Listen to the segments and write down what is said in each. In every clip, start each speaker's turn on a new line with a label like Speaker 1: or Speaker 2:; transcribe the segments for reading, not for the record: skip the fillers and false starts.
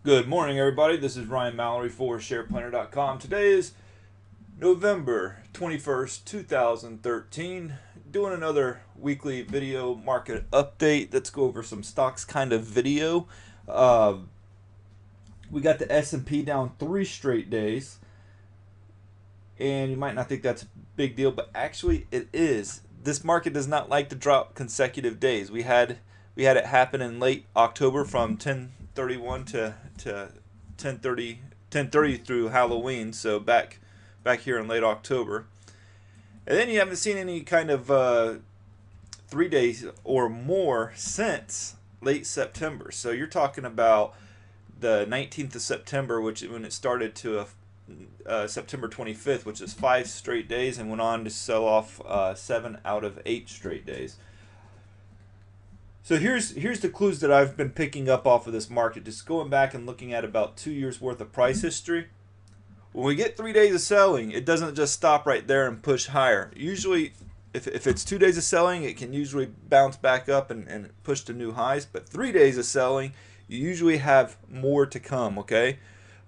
Speaker 1: Good morning, everybody. This is Ryan Mallory for SharePlanner.com. Today is November 21st, 2013. Doing another weekly video market update. Let's go over some stocks kind of video. We got the S&P down 3 straight days. And you might not think that's a big deal, but actually it is. This market does not like to drop consecutive days. We had it happen in late October from 10/31 to 10/30 through Halloween, so back here in late October. And then you haven't seen any kind of 3 days or more since late September. So you're talking about the 19th of September, which when it started to September 25th, which is 5 straight days, and went on to sell off 7 out of 8 straight days. So here's the clues that I've been picking up off of this market, just going back and looking at about 2 years worth of price history. When we get 3 days of selling, it doesn't just stop right there and push higher. Usually, if it's 2 days of selling, it can usually bounce back up and push to new highs. But 3 days of selling, you usually have more to come, okay?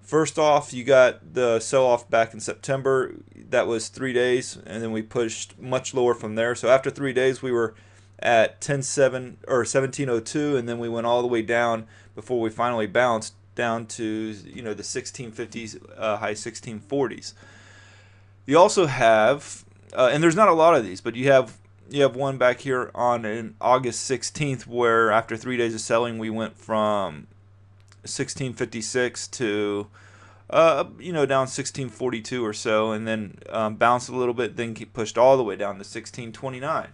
Speaker 1: First off, you got the sell-off back in September. That was 3 days, and then we pushed much lower from there. So after 3 days, we were at 10.7 or 1702, and then we went all the way down before we finally bounced down to the 1650s, high 1640s. You also have, and there's not a lot of these, but you have one back here on in August 16th, where after 3 days of selling, we went from 1656 to down 1642 or so, and then bounced a little bit, then pushed all the way down to 1629.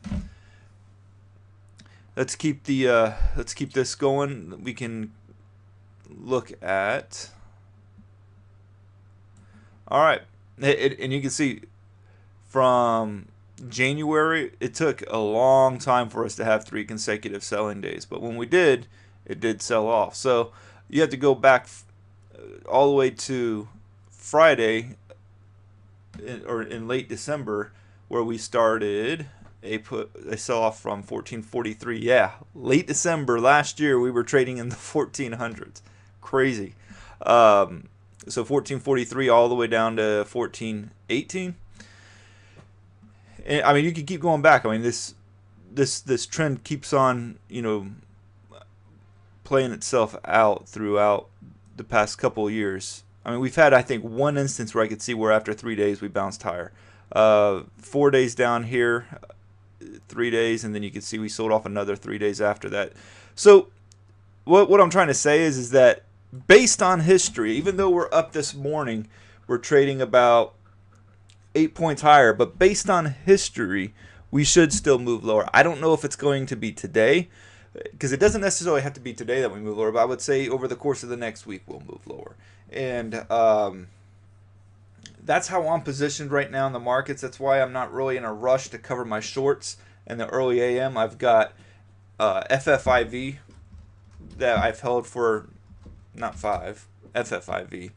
Speaker 1: Let's keep this going. We can look at. All right, and you can see from January, it took a long time for us to have 3 consecutive selling days, but when we did, it did sell off. So you have to go back all the way to Friday in late December, where we started a sell off from 1443. Yeah, late December last year, we were trading in the 1400s. Crazy. So 1443 all the way down to 1418. And, I mean, you could keep going back. I mean, this trend keeps on, playing itself out throughout the past couple of years. I mean, we've had, I think, one instance where I could see where after 3 days we bounced higher. 4 days down here, 3 days, and then you can see we sold off another 3 days after that. So what I'm trying to say is that based on history, even though we're up this morning, we're trading about 8 points higher, but based on history, we should still move lower. I don't know if it's going to be today, because it doesn't necessarily have to be today that we move lower, but I would say over the course of the next week we'll move lower. And that's how I'm positioned right now in the markets. That's why I'm not really in a rush to cover my shorts in the early AM. I've got FFIV that I've held for, not 5, FFIV.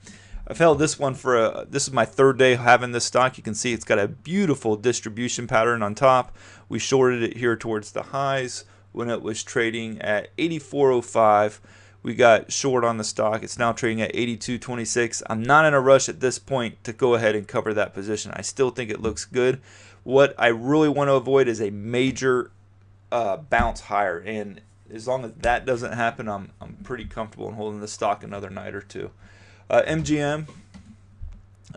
Speaker 1: I've held this one for this is my 3rd day having this stock. You can see it's got a beautiful distribution pattern on top. We shorted it here towards the highs when it was trading at 84.05. We got short on the stock. It's now trading at 82.26. I'm not in a rush at this point to go ahead and cover that position. I still think it looks good. What I really want to avoid is a major bounce higher, and as long as that doesn't happen, I'm pretty comfortable in holding the stock another night or two. MGM,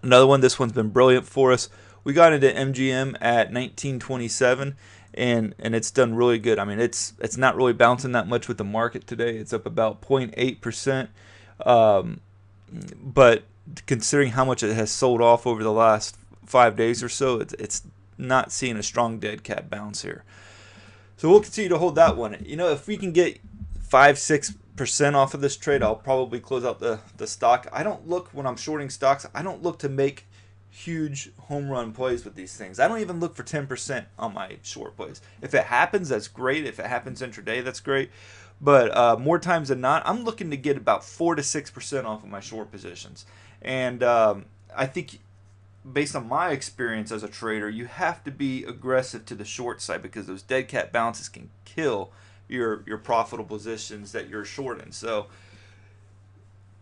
Speaker 1: another one. This one's been brilliant for us. We got into MGM at 1927. And it's done really good. I mean, it's not really bouncing that much with the market today. It's up about 0.8%. But considering how much it has sold off over the last 5 days or so, it's not seeing a strong dead cat bounce here. So we'll continue to hold that one. If we can get 5-6% off of this trade, I'll probably close out the stock. I don't look, when I'm shorting stocks, I don't look to make huge home run plays with these things. I don't even look for 10% on my short plays. If it happens, that's great. If it happens intraday, that's great. But more times than not, I'm looking to get about 4 to 6% off of my short positions. And I think based on my experience as a trader, you have to be aggressive to the short side, because those dead cat bounces can kill your profitable positions that you're shorting. So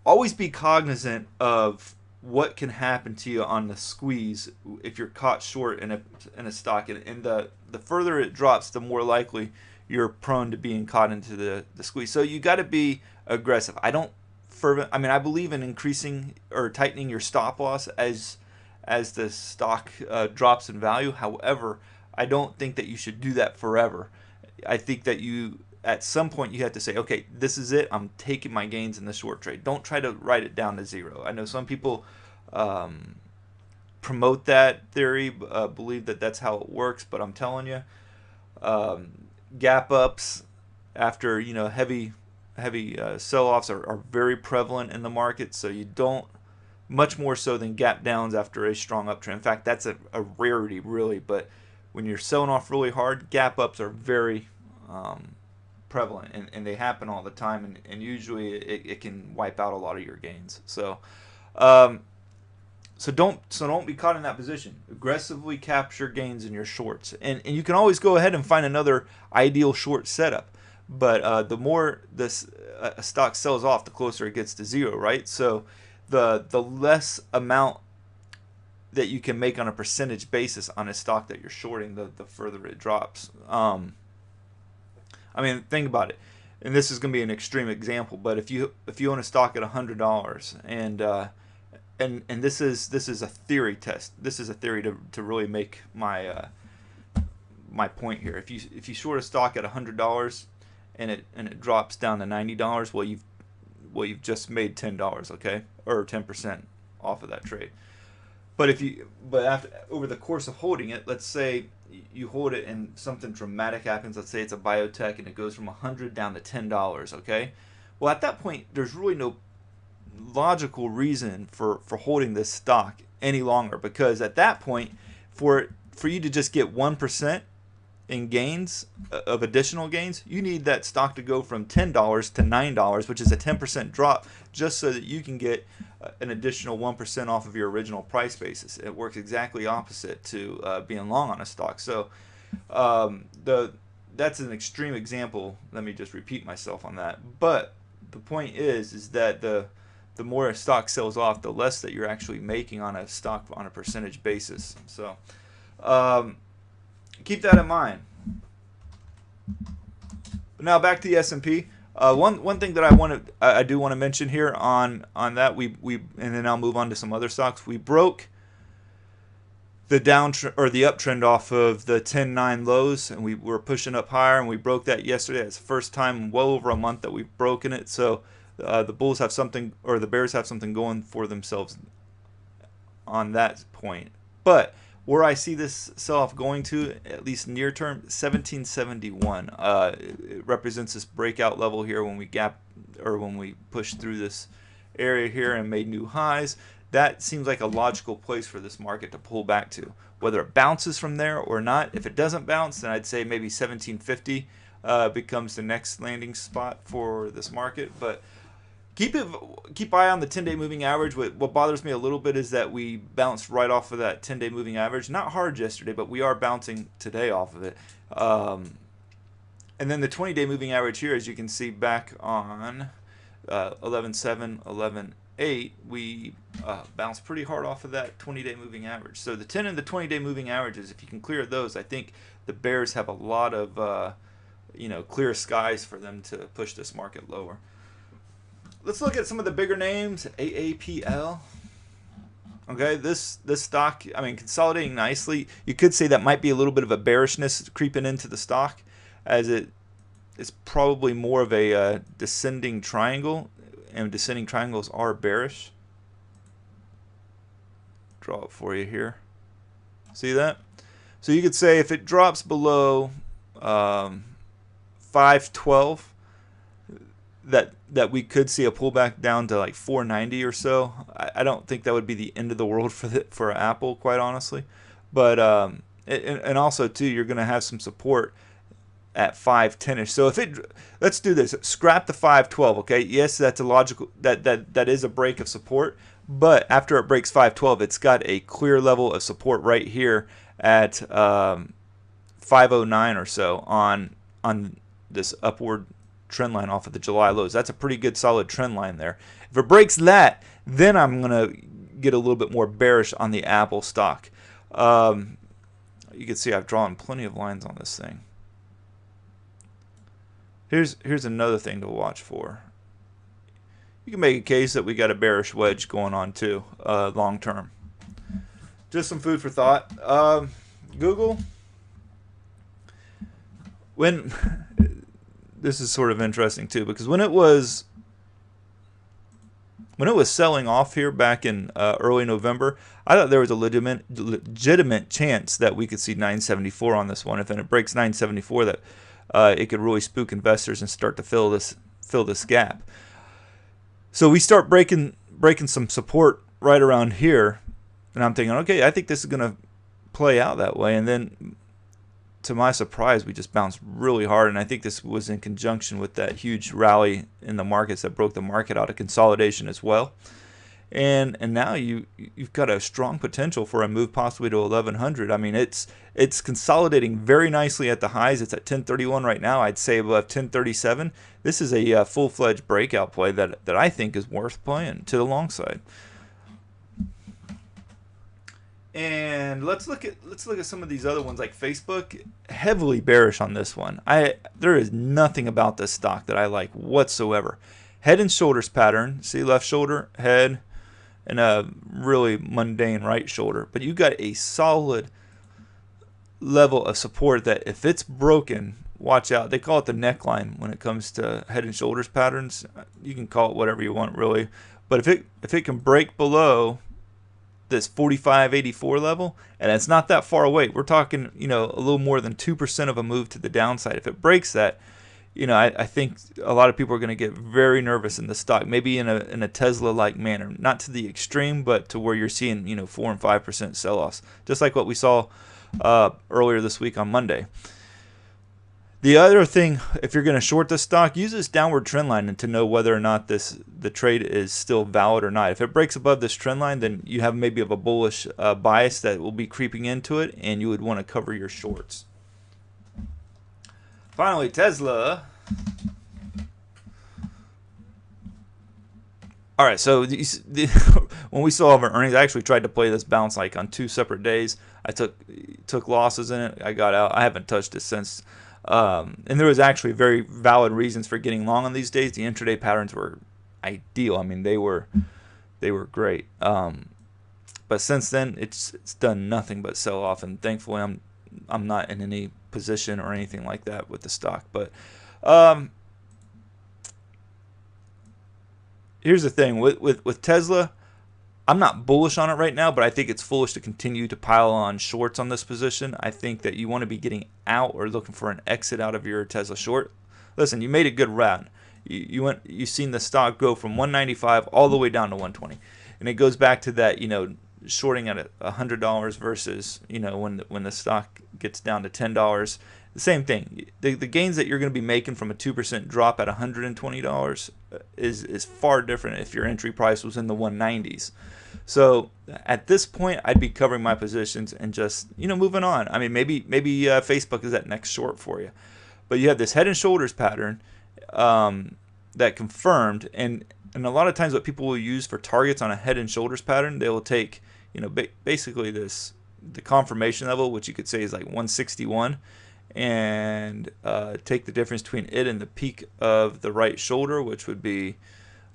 Speaker 1: always be cognizant of what can happen to you on the squeeze if you're caught short in a stock, and the further it drops, the more likely you're prone to being caught into the squeeze. So you got to be aggressive. I believe in increasing or tightening your stop loss as the stock drops in value. However, I don't think that you should do that forever. I think that at some point you have to say, okay, this is it. I'm taking my gains in the short trade. Don't try to write it down to zero. I know some people promote that theory, believe that that's how it works, but I'm telling you, gap ups after heavy sell-offs are very prevalent in the market. So you don't, much more so than gap downs after a strong uptrend. In fact, that's a rarity really, but when you're selling off really hard, gap ups are very prevalent, and they happen all the time, and usually it can wipe out a lot of your gains. So don't be caught in that position. Aggressively capture gains in your shorts, and you can always go ahead and find another ideal short setup. But the more a stock sells off, the closer it gets to zero, right? So the less amount that you can make on a percentage basis on a stock that you're shorting, the further it drops. Think about it, and this is going to be an extreme example, but if you own a stock at $100, and this is a theory test. This is a theory to really make my point here. If you short a stock at $100 and it drops down to $90, well you've just made $10, okay, or 10% off of that trade. But after over the course of holding it, let's say you hold it and something dramatic happens. Let's say it's a biotech and it goes from $100 down to $10. Okay, well at that point there's really no logical reason for holding this stock any longer, because at that point for you to just get 1% in gains of additional gains, you need that stock to go from $10 to $9, which is a 10% drop, just so that you can get an additional 1% off of your original price basis. It works exactly opposite to being long on a stock. So that's an extreme example. Let me just repeat myself on that. But the point is that the more a stock sells off, the less that you're actually making on a stock on a percentage basis. So keep that in mind. But now back to the S&P. One thing that I do want to mention here on that, we and then I'll move on to some other stocks. We broke the the uptrend off of the 10.9 lows, and we were pushing up higher, and we broke that yesterday. It's the first time in well over a month that we've broken it. So the bulls have something, or the bears have something going for themselves on that point. But where I see this sell-off going to, at least near term, 1771. It represents this breakout level here when we pushed through this area here and made new highs. That seems like a logical place for this market to pull back to. Whether it bounces from there or not, if it doesn't bounce, then I'd say maybe 1750 becomes the next landing spot for this market. But keep eye on the 10-day moving average. What bothers me a little bit is that we bounced right off of that 10-day moving average. Not hard yesterday, but we are bouncing today off of it. And then the 20-day moving average here, as you can see back on 11.7, 11.8, we bounced pretty hard off of that 20-day moving average. So the 10 and the 20-day moving averages, if you can clear those, I think the bears have a lot of clear skies for them to push this market lower. Let's look at some of the bigger names. AAPL. Okay, this stock, consolidating nicely. You could say that might be a little bit of a bearishness creeping into the stock, as it's probably more of a descending triangle, and descending triangles are bearish. Draw it for you here. See that? So you could say if it drops below 512, that we could see a pullback down to like 490 or so. I don't think that would be the end of the world for Apple, quite honestly. But and also too, you're going to have some support at 510ish. So let's do this. Scrap the 512. Okay, yes, that's a logical that is a break of support. But after it breaks 512, it's got a clear level of support right here at 509 or so on this upward trend line off of the July lows. That's a pretty good solid trend line there. If it breaks that, then I'm going to get a little bit more bearish on the Apple stock. You can see I've drawn plenty of lines on this thing. Here's another thing to watch for. You can make a case that we got a bearish wedge going on too, long term. Just some food for thought. Google, when this is sort of interesting too, because when it was selling off here back in early November, I thought there was a legitimate chance that we could see 974 on this one. If it breaks 974, that it could really spook investors and start to fill this gap. So we start breaking some support right around here, and I'm thinking, okay, I think this is going to play out that way. And then, to my surprise, we just bounced really hard, and I think this was in conjunction with that huge rally in the markets that broke the market out of consolidation as well. And now you've got a strong potential for a move possibly to 1100. I mean, it's consolidating very nicely at the highs. It's at 1031 right now. I'd say above 1037. This is a full-fledged breakout play that I think is worth playing to the long side. And let's look at some of these other ones like Facebook. Heavily bearish on this one. There is nothing about this stock that I like whatsoever. Head and shoulders pattern. See, left shoulder, head, and a really mundane right shoulder. But you got a solid level of support that if it's broken, watch out. They call it the neckline when it comes to head and shoulders patterns. You can call it whatever you want, really. But if it can break below this 45.84 level, and it's not that far away, we're talking, a little more than 2% of a move to the downside. If it breaks that, I think a lot of people are going to get very nervous in the stock, maybe in a Tesla-like manner, not to the extreme, but to where you're seeing 4 and 5% sell-offs, just like what we saw earlier this week on Monday. The other thing, if you're going to short the stock, use this downward trend line to know whether or not the trade is still valid or not. If it breaks above this trend line, then you have maybe of a bullish bias that will be creeping into it, and you would want to cover your shorts. Finally, Tesla. All right, so when we saw our earnings, I actually tried to play this bounce like on 2 separate days. I took losses in it. I got out. I haven't touched it since. And there was actually very valid reasons for getting long on these days. The intraday patterns were ideal. I mean, they were great. But since then, it's done nothing but sell off, and thankfully, I'm not in any position or anything like that with the stock. But here's the thing with Tesla. I'm not bullish on it right now, but I think it's foolish to continue to pile on shorts on this position. I think that you want to be getting out or looking for an exit out of your Tesla short. Listen, you made a good run. You've seen the stock go from 195 all the way down to 120, and it goes back to that shorting at $100 versus when the stock gets down to $10. The same thing. The gains that you're going to be making from a 2% drop at $120 is far different if your entry price was in the 190s. So at this point, I'd be covering my positions and just moving on. I mean, maybe Facebook is that next short for you, but you have this head and shoulders pattern that confirmed, and a lot of times what people will use for targets on a head and shoulders pattern, they will take basically the confirmation level, which you could say is like 161. And take the difference between it and the peak of the right shoulder, which would be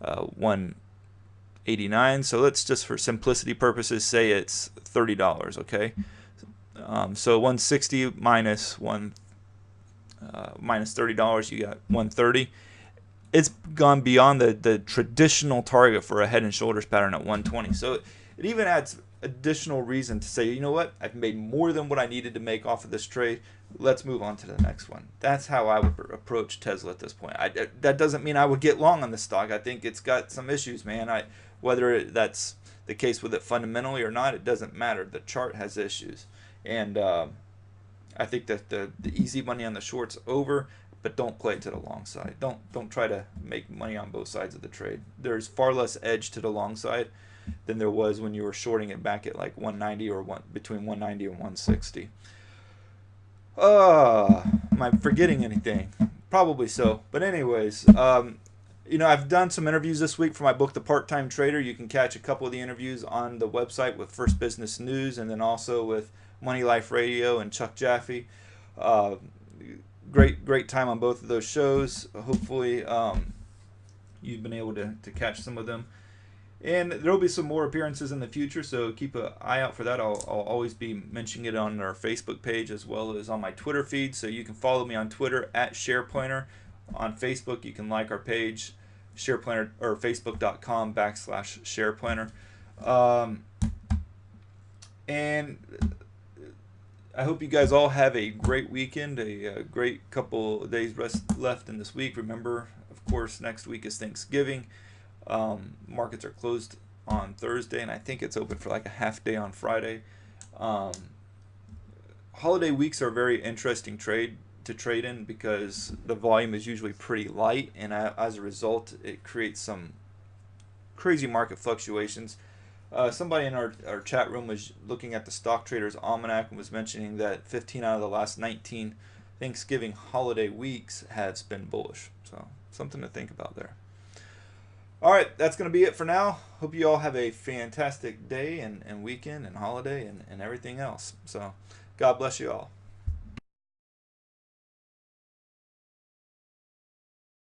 Speaker 1: 189. So let's just, for simplicity purposes, say it's $30. Okay, so 160 minus $30, you got 130. It's gone beyond the traditional target for a head and shoulders pattern at 120. So it even adds additional reason to say, you know what, I've made more than what I needed to make off of this trade. Let's move on to the next one. That's how I would approach Tesla at this point. That doesn't mean I would get long on the stock. I think it's got some issues, man. Whether that's the case with it fundamentally or not, it doesn't matter. The chart has issues, and I think that the easy money on the short's over. But don't play it to the long side. Don't try to make money on both sides of the trade. There's far less edge to the long side than there was when you were shorting it back at like 190 or between 190 and 160. Am I forgetting anything? Probably so. But anyways, you know, I've done some interviews this week for my book, The Part-Time Trader. You can catch a couple of the interviews on the website with First Business News, and then also with Money Life Radio and Chuck Jaffe. Uh, great time on both of those shows. Hopefully, you've been able to catch some of them. And there will be some more appearances in the future, so keep an eye out for that. I'll always be mentioning it on our Facebook page as well as on my Twitter feed. So you can follow me on Twitter at SharePlanner. On Facebook, you can like our page, SharePlanner, or facebook.com/SharePlanner. And I hope you guys all have a great weekend, a great couple of days left in this week. Remember, of course, next week is Thanksgiving. Markets are closed on Thursday, and I think it's open for like a half day on Friday. Holiday weeks are a very interesting trade in because the volume is usually pretty light, and as a result, it creates some crazy market fluctuations. Somebody in our chat room was looking at the Stock Traders Almanac and was mentioning that 15 out of the last 19 Thanksgiving holiday weeks has been bullish. So something to think about there. All right, that's going to be it for now. Hope you all have a fantastic day and weekend and holiday and everything else. So God bless you all.